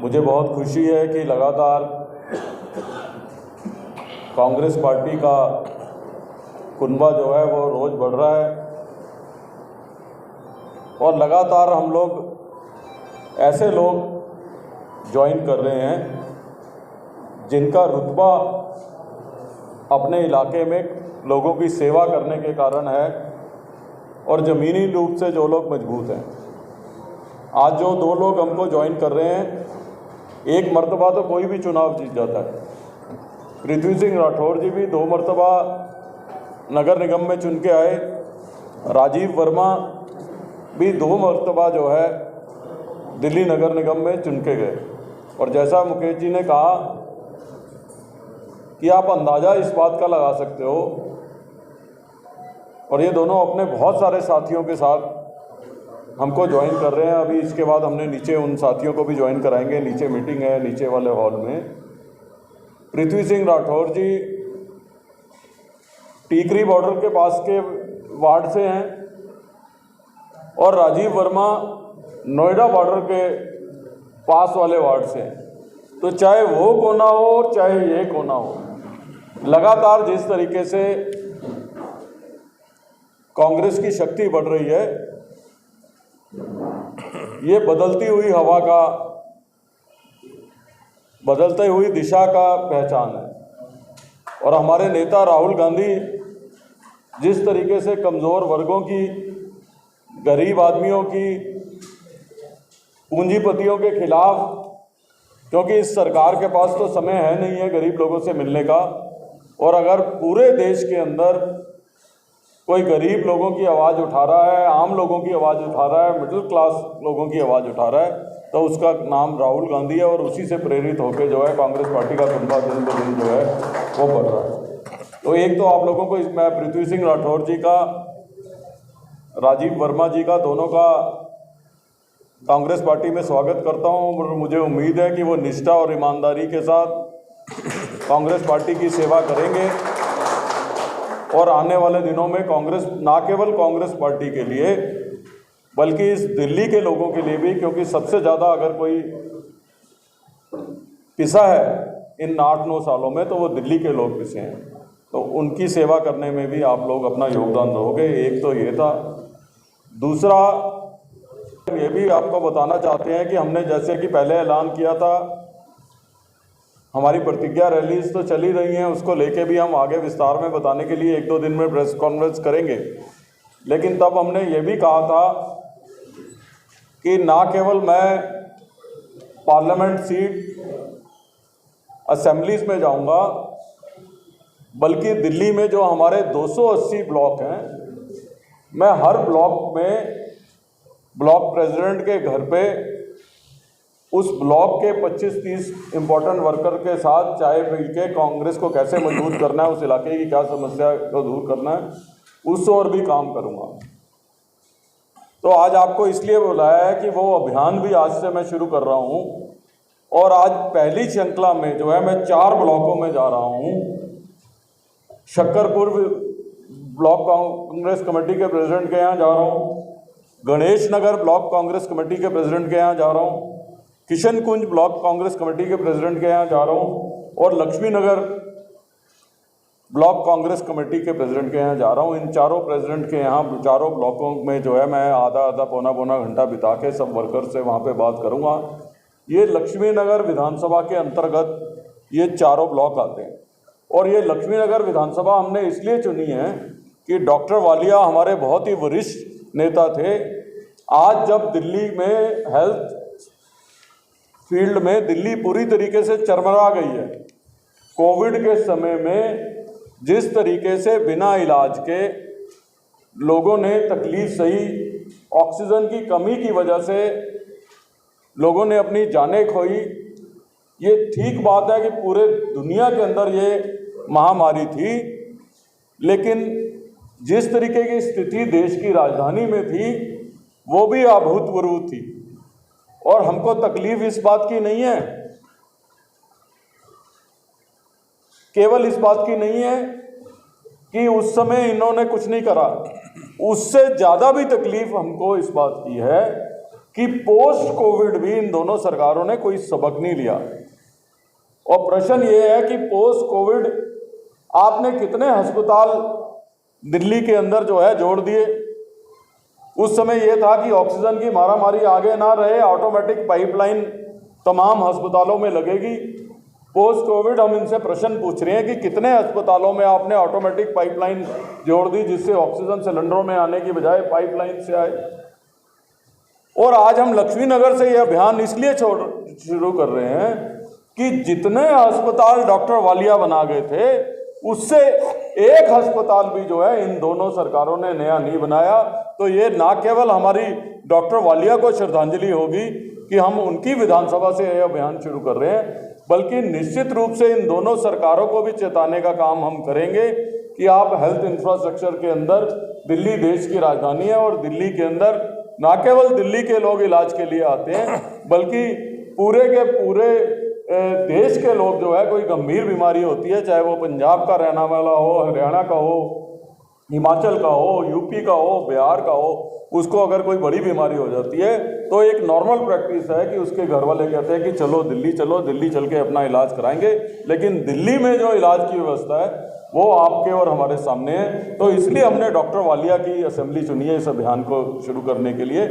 मुझे बहुत खुशी है कि लगातार कांग्रेस पार्टी का कुनबा जो है वो रोज़ बढ़ रहा है और लगातार हम लोग ऐसे लोग ज्वाइन कर रहे हैं जिनका रुतबा अपने इलाके में लोगों की सेवा करने के कारण है और ज़मीनी रूप से जो लोग मजबूत हैं। आज जो दो लोग हमको ज्वाइन कर रहे हैं, एक मर्तबा तो कोई भी चुनाव जीत जाता है। पृथ्वी सिंह राठौर जी भी 2 मरतबा नगर निगम में चुन के आए, राजीव वर्मा भी 2 मरतबा जो है दिल्ली नगर निगम में चुन के गए। और जैसा मुकेश जी ने कहा कि आप अंदाज़ा इस बात का लगा सकते हो, और ये दोनों अपने बहुत सारे साथियों के साथ हमको ज्वाइन कर रहे हैं। अभी इसके बाद हमने नीचे उन साथियों को भी ज्वाइन कराएंगे, नीचे मीटिंग है नीचे वाले हॉल में। पृथ्वी सिंह राठौर जी टीकरी बॉर्डर के पास के वार्ड से हैं और राजीव वर्मा नोएडा बॉर्डर के पास वाले वार्ड से हैं। तो चाहे वो कोना हो और चाहे ये कोना हो, लगातार जिस तरीके से कांग्रेस की शक्ति बढ़ रही है, ये बदलती हुई हवा का, बदलती हुई दिशा का पहचान है। और हमारे नेता राहुल गांधी जिस तरीके से कमज़ोर वर्गों की, गरीब आदमियों की, पूंजीपतियों के खिलाफ, क्योंकि इस सरकार के पास तो समय है नहीं है गरीब लोगों से मिलने का, और अगर पूरे देश के अंदर कोई गरीब लोगों की आवाज़ उठा रहा है, आम लोगों की आवाज़ उठा रहा है, मिडिल क्लास लोगों की आवाज़ उठा रहा है, तो उसका नाम राहुल गांधी है। और उसी से प्रेरित होकर जो है कांग्रेस पार्टी का कुनबा दिन ब दिन जो है वो बढ़ रहा है। तो एक तो आप लोगों को मैं पृथ्वी सिंह राठौर जी का, राजीव वर्मा जी का, दोनों का कांग्रेस पार्टी में स्वागत करता हूँ। और मुझे उम्मीद है कि वो निष्ठा और ईमानदारी के साथ कांग्रेस पार्टी की सेवा करेंगे और आने वाले दिनों में कांग्रेस, ना केवल कांग्रेस पार्टी के लिए बल्कि इस दिल्ली के लोगों के लिए भी, क्योंकि सबसे ज़्यादा अगर कोई पिसा है इन 8-9 सालों में तो वो दिल्ली के लोग पिसे हैं, तो उनकी सेवा करने में भी आप लोग अपना योगदान दोगे। एक तो ये था। दूसरा ये भी आपको बताना चाहते हैं कि हमने जैसे कि पहले ऐलान किया था, हमारी प्रतिज्ञा रैलीज तो चली रही हैं, उसको लेके भी हम आगे विस्तार में बताने के लिए 1-2 दिन में प्रेस कॉन्फ्रेंस करेंगे। लेकिन तब हमने ये भी कहा था कि ना केवल मैं पार्लियामेंट सीट असेंबलीज में जाऊंगा, बल्कि दिल्ली में जो हमारे 280 ब्लॉक हैं, मैं हर ब्लॉक में ब्लॉक प्रेसिडेंट के घर पे उस ब्लॉक के 25-30 इम्पोर्टेंट वर्कर के साथ चाय पी के कांग्रेस को कैसे मजबूत करना है, उस इलाके की क्या समस्या को दूर करना है, उस और भी काम करूंगा। तो आज आपको इसलिए बुलाया है कि वो अभियान भी आज से मैं शुरू कर रहा हूं। और आज पहली श्रृंखला में जो है मैं 4 ब्लॉकों में जा रहा हूं। शक्करपुर ब्लॉक कांग्रेस कमेटी के प्रेसिडेंट के यहाँ जा रहा हूँ, गणेश नगर ब्लॉक कांग्रेस कमेटी के प्रेसिडेंट के यहाँ जा रहा हूँ, किशन कुंज ब्लॉक कांग्रेस कमेटी के प्रेसिडेंट के यहाँ जा रहा हूँ, और लक्ष्मी नगर ब्लॉक कांग्रेस कमेटी के प्रेसिडेंट के यहाँ जा रहा हूँ। इन चारों प्रेसिडेंट के यहाँ, चारों ब्लॉकों में जो है मैं आधा पौना घंटा बिता के सब वर्कर से वहाँ पे बात करूँगा। ये लक्ष्मी नगर विधानसभा के अंतर्गत ये चारों ब्लॉक आते हैं। और ये लक्ष्मी नगर विधानसभा हमने इसलिए चुनी है कि डॉक्टर वालिया हमारे बहुत ही वरिष्ठ नेता थे। आज जब दिल्ली में हेल्थ फील्ड में दिल्ली पूरी तरीके से चरमरा गई है, कोविड के समय में जिस तरीके से बिना इलाज के लोगों ने तकलीफ सही, ऑक्सीजन की कमी की वजह से लोगों ने अपनी जानें खोई। ये ठीक बात है कि पूरे दुनिया के अंदर ये महामारी थी, लेकिन जिस तरीके की स्थिति देश की राजधानी में थी वो भी अभूतपूर्व थी। और हमको तकलीफ इस बात की नहीं है, केवल इस बात की नहीं है कि उस समय इन्होंने कुछ नहीं करा, उससे ज़्यादा भी तकलीफ हमको इस बात की है कि पोस्ट कोविड भी इन दोनों सरकारों ने कोई सबक नहीं लिया। और प्रश्न ये है कि पोस्ट कोविड आपने कितने अस्पताल दिल्ली के अंदर जो है जोड़ दिए। उस समय यह था कि ऑक्सीजन की मारामारी आगे ना रहे, ऑटोमेटिक पाइपलाइन तमाम अस्पतालों में लगेगी। पोस्ट कोविड हम इनसे प्रश्न पूछ रहे हैं कि कितने अस्पतालों में आपने ऑटोमेटिक पाइपलाइन जोड़ दी, जिससे ऑक्सीजन सिलेंडरों में आने की बजाय पाइपलाइन से आए। और आज हम लक्ष्मी नगर से यह अभियान इसलिए शुरू कर रहे हैं कि जितने अस्पताल डॉक्टर वालिया बना गए थे, उससे एक अस्पताल भी जो है इन दोनों सरकारों ने नया नहीं बनाया। तो ये ना केवल हमारी डॉक्टर वालिया को श्रद्धांजलि होगी कि हम उनकी विधानसभा से यह अभियान शुरू कर रहे हैं, बल्कि निश्चित रूप से इन दोनों सरकारों को भी चेताने का काम हम करेंगे कि आप हेल्थ इंफ्रास्ट्रक्चर के अंदर, दिल्ली देश की राजधानी है और दिल्ली के अंदर ना केवल दिल्ली के लोग इलाज के लिए आते हैं, बल्कि पूरे के पूरे देश के लोग जो है, कोई गंभीर बीमारी होती है, चाहे वो पंजाब का रहने वाला हो, हरियाणा का हो, हिमाचल का हो, यूपी का हो, बिहार का हो, उसको अगर कोई बड़ी बीमारी हो जाती है तो एक नॉर्मल प्रैक्टिस है कि उसके घर वाले कहते हैं कि चलो, दिल्ली चल के अपना इलाज कराएंगे। लेकिन दिल्ली में जो इलाज की व्यवस्था है वो आपके और हमारे सामने है। तो इसलिए हमने डॉक्टर वालिया की असेंबली चुनी है इस अभियान को शुरू करने के लिए।